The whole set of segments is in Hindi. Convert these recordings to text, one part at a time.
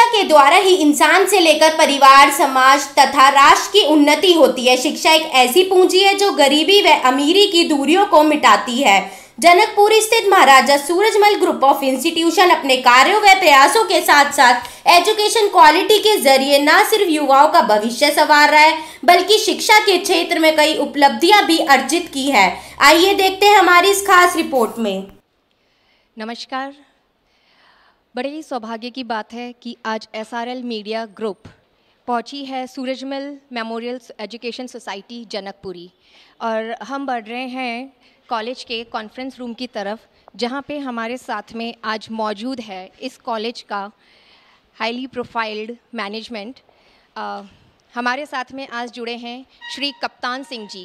शिक्षा के द्वारा ही इंसान से लेकर परिवार, समाज तथा राष्ट्र की उन्नति होती है। शिक्षा एक ऐसी पूंजी है जो गरीबी व अमीरी की दूरियों को मिटाती है। जनकपुर स्थित महाराजा सूरजमल ग्रुप ऑफ इंस्टीट्यूशन अपने कार्यों व प्रयासों के साथ साथ एजुकेशन क्वालिटी के जरिए न सिर्फ युवाओं का भविष्य संवार रहा है, बल्कि शिक्षा के क्षेत्र में कई उपलब्धियां भी अर्जित की है। आइए देखते हैं हमारी इस खास रिपोर्ट में। नमस्कार। बड़े ही सौभाग्य की बात है कि आज SRL मीडिया ग्रुप पहुंची है Surajmal Memorial Education society Janakpuri, और हम बढ़ रहे हैं कॉलेज के कॉन्फ्रेंस रूम की तरफ, जहां पे हमारे साथ में आज मौजूद है इस कॉलेज का हाईली प्रोफाइल्ड मैनेजमेंट। हमारे साथ में आज जुड़े हैं Shri Kaptan Singh ji,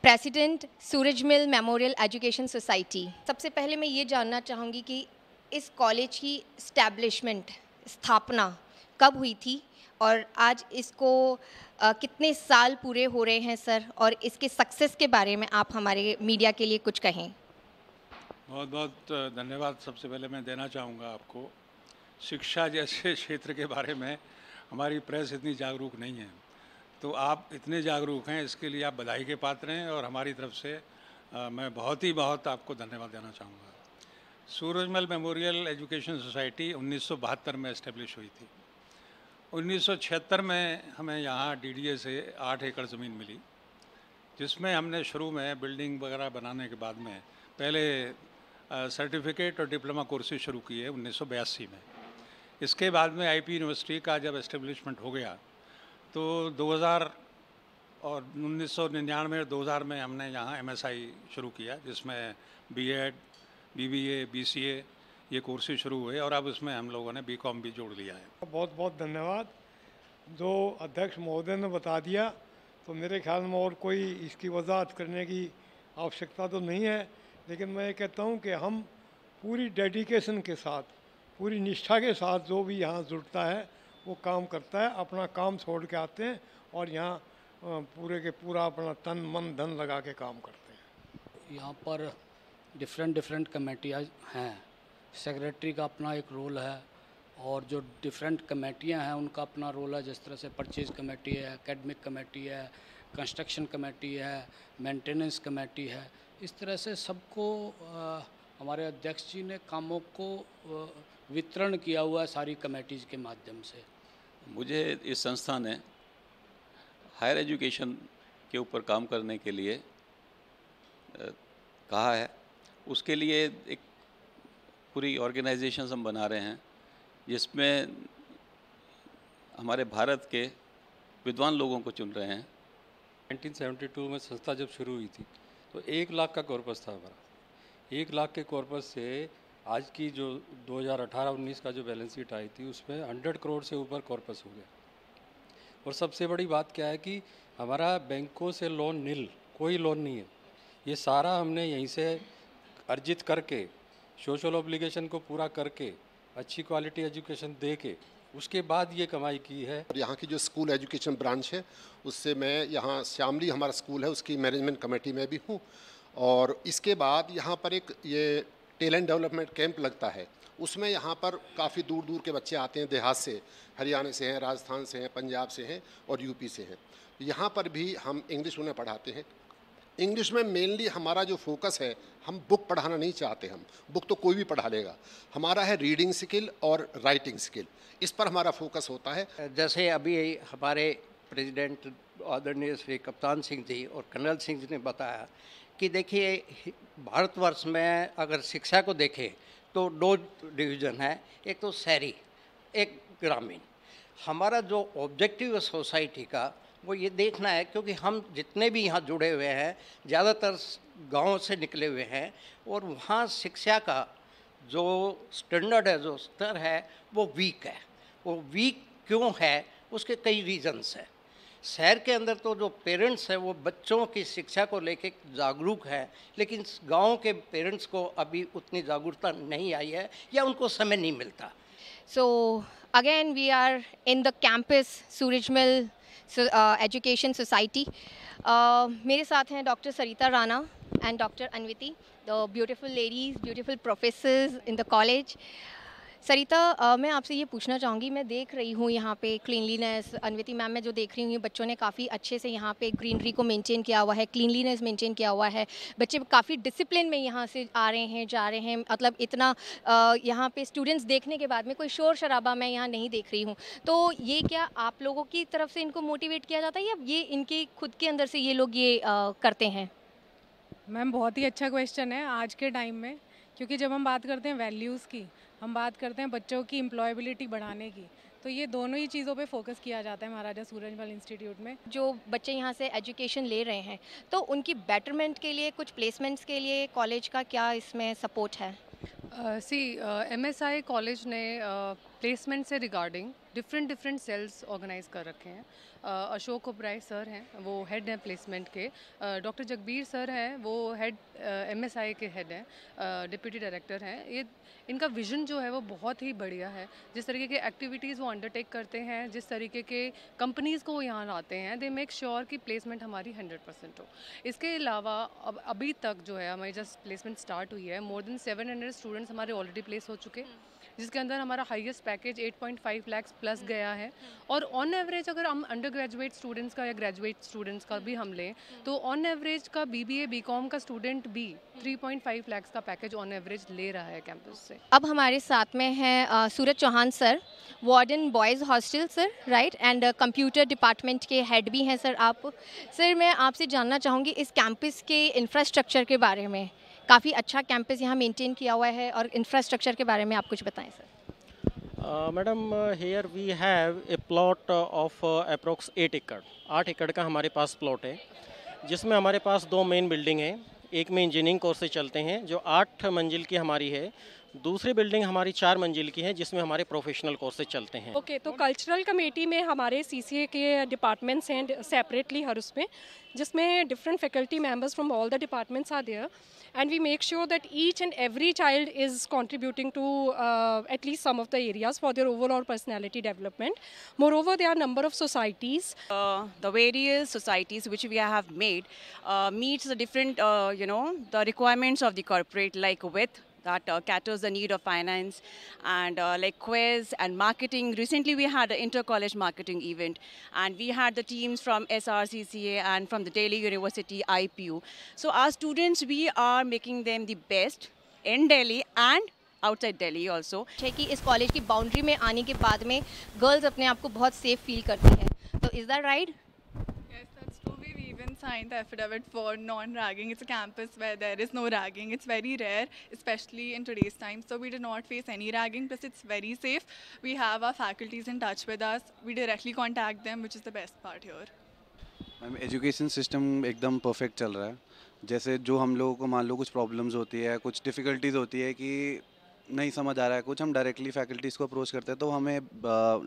president Surajmal Memorial Education Society. सबसे पहले मैं ये जानना चाहूँगी कि इस कॉलेज की स्टैब्लिशमेंट स्थापना कब हुई थी और आज इसको कितने साल पूरे हो रहे हैं सर, और इसके सक्सेस के बारे में आप हमारे मीडिया के लिए कुछ कहें। बहुत बहुत धन्यवाद सबसे पहले मैं देना चाहूँगा आपको। शिक्षा जैसे क्षेत्र के बारे में हमारी प्रेस इतनी जागरूक नहीं है, तो आप इतने जागरूक हैं, इसके लिए आप बधाई के पात्र हैं और हमारी तरफ से मैं बहुत आपको धन्यवाद देना चाहूँगा। सूरजमल मेमोरियल एजुकेशन सोसाइटी 1972 में इस्टेब्लिश हुई थी। 1976 में हमें यहाँ DDA से 8 एकड़ ज़मीन मिली, जिसमें हमने शुरू में बिल्डिंग वगैरह बनाने के बाद में पहले सर्टिफिकेट और डिप्लोमा कोर्सेज शुरू किए 1982 में। इसके बाद में IP यूनिवर्सिटी का जब इस्टेब्लिशमेंट हो गया तो 2000 और 1999 और 2000 में हमने यहाँ MSI शुरू किया, जिसमें B.Ed, BBA, BCA ये कोर्सेज शुरू हुए और अब इसमें हम लोगों ने BCom भी जोड़ लिया है। बहुत बहुत धन्यवाद। जो अध्यक्ष महोदय ने बता दिया तो मेरे ख्याल में और कोई इसकी वजाहत करने की आवश्यकता तो नहीं है, लेकिन मैं ये कहता हूँ कि हम पूरी डेडिकेशन के साथ, पूरी निष्ठा के साथ जो भी यहाँ जुड़ता है वो काम करता है, अपना काम छोड़ के आते हैं और यहाँ पूरे के पूरा अपना तन मन धन लगा के काम करते हैं। यहाँ पर डिफरेंट कमेटियाँ हैं। सेक्रेटरी का अपना एक रोल है और जो डिफरेंट कमेटियाँ हैं उनका अपना रोल है। जिस तरह से परचेज कमेटी है, एकेडमिक कमेटी है, कंस्ट्रक्शन कमेटी है, मेंटेनेंस कमेटी है। इस तरह से सबको हमारे अध्यक्ष जी ने कामों को वितरण किया हुआ है सारी कमेटीज़ के माध्यम से। मुझे इस संस्था ने हायर एजुकेशन के ऊपर काम करने के लिए कहा है। उसके लिए एक पूरी ऑर्गेनाइजेशन हम बना रहे हैं, जिसमें हमारे भारत के विद्वान लोगों को चुन रहे हैं। 1972 में संस्था जब शुरू हुई थी तो 1 लाख का कॉर्पस था हमारा। 1 लाख के कॉर्पस से आज की जो 2018-19 का जो बैलेंस शीट आई थी उसमें 100 करोड़ से ऊपर कॉर्पस हो गया। और सबसे बड़ी बात क्या है कि हमारा बैंकों से लोन नील, कोई लोन नहीं है। ये सारा हमने यहीं से अर्जित करके, सोशल ऑब्लिगेशन को पूरा करके, अच्छी क्वालिटी एजुकेशन दे के उसके बाद ये कमाई की है। यहाँ की जो स्कूल एजुकेशन ब्रांच है उससे मैं यहाँ श्यामली हमारा स्कूल है उसकी मैनेजमेंट कमेटी में भी हूँ। और इसके बाद यहाँ पर एक ये टैलेंट डेवलपमेंट कैंप लगता है, उसमें यहाँ पर काफ़ी दूर दूर के बच्चे आते हैं, देहात से, हरियाणा से हैं, राजस्थान से हैं, पंजाब से हैं और UP से हैं। यहाँ पर भी हम इंग्लिश उन्हें पढ़ाते हैं। इंग्लिश में मेनली हमारा जो फोकस है, हम बुक पढ़ाना नहीं चाहते। हम बुक तो कोई भी पढ़ा लेगा, हमारा है रीडिंग स्किल और राइटिंग स्किल, इस पर हमारा फोकस होता है। जैसे अभी हमारे प्रेसिडेंट आदरणीय श्री कप्तान सिंह जी और कर्नल सिंह जी ने बताया कि देखिए भारतवर्ष में अगर शिक्षा को देखें तो 2 डिवीज़न है, एक तो शहरी, एक ग्रामीण। हमारा जो ऑब्जेक्टिव है सोसाइटी का वो ये देखना है, क्योंकि हम जितने भी यहाँ जुड़े हुए हैं ज़्यादातर गांव से निकले हुए हैं और वहाँ शिक्षा का जो स्टैंडर्ड है, जो स्तर है वो वीक है। वो वीक क्यों है, उसके कई रीजंस हैं। शहर के अंदर तो जो पेरेंट्स हैं वो बच्चों की शिक्षा को लेके जागरूक है, लेकिन गांव के पेरेंट्स को अभी उतनी जागरूकता नहीं आई है या उनको समय नहीं मिलता। So again we are in the campus Surajmal Education Society. मेरे साथ हैं doctor Sarita Rana and doctor Anviti, the beautiful ladies, beautiful professors in the college. Sarita, मैं आपसे ये पूछना चाहूँगी, मैं देख रही हूँ यहाँ पे क्लीनलीनेस, अन्विति मैम मैं जो देख रही हूँ बच्चों ने काफ़ी अच्छे से यहाँ पे ग्रीनरी को मेंटेन किया हुआ है, क्लीनलीनेस मेंटेन किया हुआ है, बच्चे काफ़ी डिसिप्लिन में यहाँ से आ रहे हैं जा रहे हैं, मतलब इतना यहाँ पे स्टूडेंट्स देखने के बाद में कोई शोर शराबा मैं यहाँ नहीं देख रही हूँ। तो ये क्या आप लोगों की तरफ से इनको मोटिवेट किया जाता है या ये इनके खुद के अंदर से ये लोग ये करते हैं? मैम बहुत ही अच्छा क्वेश्चन है आज के टाइम में, क्योंकि जब हम बात करते हैं वैल्यूज़ की, हम बात करते हैं बच्चों की एम्प्लॉयबिलिटी बढ़ाने की, तो ये दोनों ही चीज़ों पे फोकस किया जाता है महाराजा सूरजमल इंस्टीट्यूट में। जो बच्चे यहाँ से एजुकेशन ले रहे हैं तो उनकी बेटरमेंट के लिए, कुछ प्लेसमेंट्स के लिए कॉलेज का क्या इसमें सपोर्ट है? MSI कॉलेज ने प्लेसमेंट से रिगार्डिंग डिफरेंट सेल्स ऑर्गेनाइज कर रखे हैं। अशोक ओबराय सर हैं, वो हेड हैं प्लेसमेंट के। डॉक्टर जगबीर सर हैं, वो हेड MSI के हेड हैं, डिप्यूटी डायरेक्टर हैं। ये इनका विज़न जो है वो बहुत ही बढ़िया है। जिस तरीके के एक्टिविटीज़ वो अंडरटेक करते हैं, जिस तरीके के कंपनीज़ को वो यहाँ लाते हैं, दे मेक श्योर कि प्लेसमेंट हमारी 100% हो। इसके अलावा अभी तक जो है हमारी जस्ट प्लेसमेंट स्टार्ट हुई है, मोर देन 700 स्टूडेंट्स हमारे ऑलरेडी प्लेस हो चुके, जिसके अंदर हमारा हाईएस्ट पैकेज 8.5 लाख प्लस गया है। और ऑन एवरेज अगर हम अंडर ग्रेजुएट स्टूडेंट्स का या ग्रेजुएट स्टूडेंट्स का भी हम लें तो ऑन एवरेज का BBA BCom का स्टूडेंट भी 3.5 लाख का पैकेज ऑन एवरेज ले रहा है कैंपस से। अब हमारे साथ में हैं Suraj Chauhan sir, warden boys hostel sir, right, and computer department के हेड भी हैं सर आप। सर मैं आपसे जानना चाहूँगी इस कैंपस के इंफ्रास्ट्रक्चर के बारे में। काफ़ी अच्छा कैंपस यहाँ मेंटेन किया हुआ है, और इंफ्रास्ट्रक्चर के बारे में आप कुछ बताएं sir. Madam, here we have a plot of approx 8 acre. 8 एकड़ का हमारे पास प्लॉट है, जिसमें हमारे पास 2 मेन बिल्डिंग हैं। एक में इंजीनियरिंग कोर्सेज चलते हैं जो 8 मंजिल की हमारी है, दूसरी बिल्डिंग हमारी 4 मंजिल की है जिसमें हमारे प्रोफेशनल कोर्सेज चलते हैं। ओके, तो कल्चरल कमेटी में हमारे CCA के डिपार्टमेंट्स हैं सेपरेटली हर उसमें, जिसमें different faculty members from all the departments are there, and we make sure that each and every child is contributing to at least some of the areas for their overall personality development. Moreover, there are a number of societies. The various societies which we have made meets the different, the requirements of the corporate, like with that caters the need of finance and like quiz and marketing. Recently we had an inter-college marketing event, and we had the teams from SRCCA and from the Delhi University IPU. So our students, we are making them the best in Delhi and outside Delhi also. है कि इस कॉलेज की बाउंड्री में आने के बाद में गर्ल्स अपने आप को बहुत सेफ फील करती हैं, तो is that right? Yes, that's true. We've even signed the affidavit for non-ragging. It's a campus where there is no ragging. It's very rare, especially in today's time. So we do not face any ragging. Plus, it's very safe. We have our faculties in touch with us. We directly contact them, which is the best part here. Ma'am, education system एकदम परफेक्ट चल रहा है। जैसे जो हम लोगों को मान लो कुछ प्रॉब्लम्स होती है, कुछ डिफ़िकल्टीज़ होती है कि नहीं समझ आ रहा है कुछ, हम डायरेक्टली फैकल्टीज़ को अप्रोच करते हैं तो हमें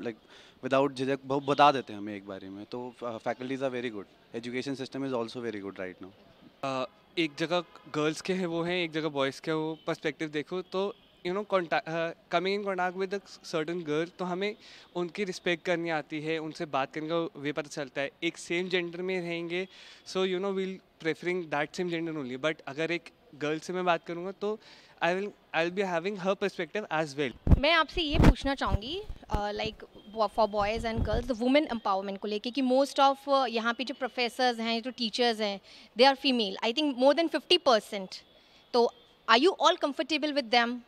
लाइक विदाउट झिझक बता देते हैं हमें एक बारे में। तो faculties are very good, education system is also very good right now. एक जगह गर्ल्स के हैं वो हैं, एक जगह बॉयज़ के वो पर्सपेक्टिव देखो तो coming in contact with a certain girl, तो हमें उनकी रिस्पेक्ट करनी आती है, उनसे बात करने का वे पता चलता है। एक सेम जेंडर में रहेंगे so we'll preferring that same gender only, but अगर एक गर्ल से मैं बात करूँगा तो I will be having her perspective as well. मैं आपसे ये पूछना चाहूँगी like for boys and girls the women empowerment को लेके कि मोस्ट ऑफ यहाँ पे जो प्रोफेसर्स हैं, जो टीचर्स हैं, they are female, I think more than 50%। तो are you all comfortable with them,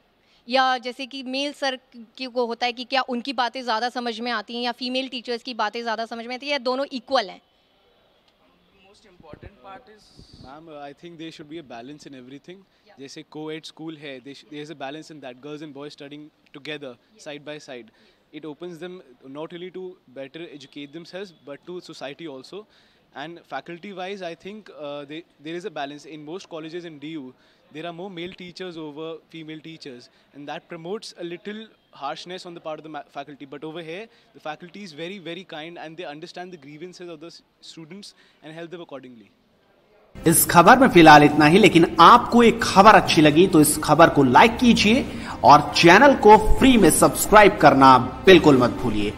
या जैसे कि मेल सर को होता है कि क्या उनकी बातें ज़्यादा समझ में आती हैं या फीमेल टीचर्स की बातें ज़्यादा समझ में आती हैं, या दोनों इक्वल हैं? Most important part is ma'am, I think there should be a balance in everything. जैसे को-एड स्कूल है, there is a balance in that, girls and boys studying together side by side. It opens them not only to better educate themselves but to society also. And faculty wise, I think there is a balance. In most colleges in DU, there are more male teachers over female teachers, and that promotes a little harshness on the part of the faculty. But over here, the faculty is very, very kind, and they understand the grievances of the students and help them accordingly. इस खबर में फिलहाल इतना ही, लेकिन आपको एक खबर अच्छी लगी तो इस खबर को लाइक कीजिए और चैनल को फ्री में सब्सक्राइब करना बिल्कुल मत भूलिए।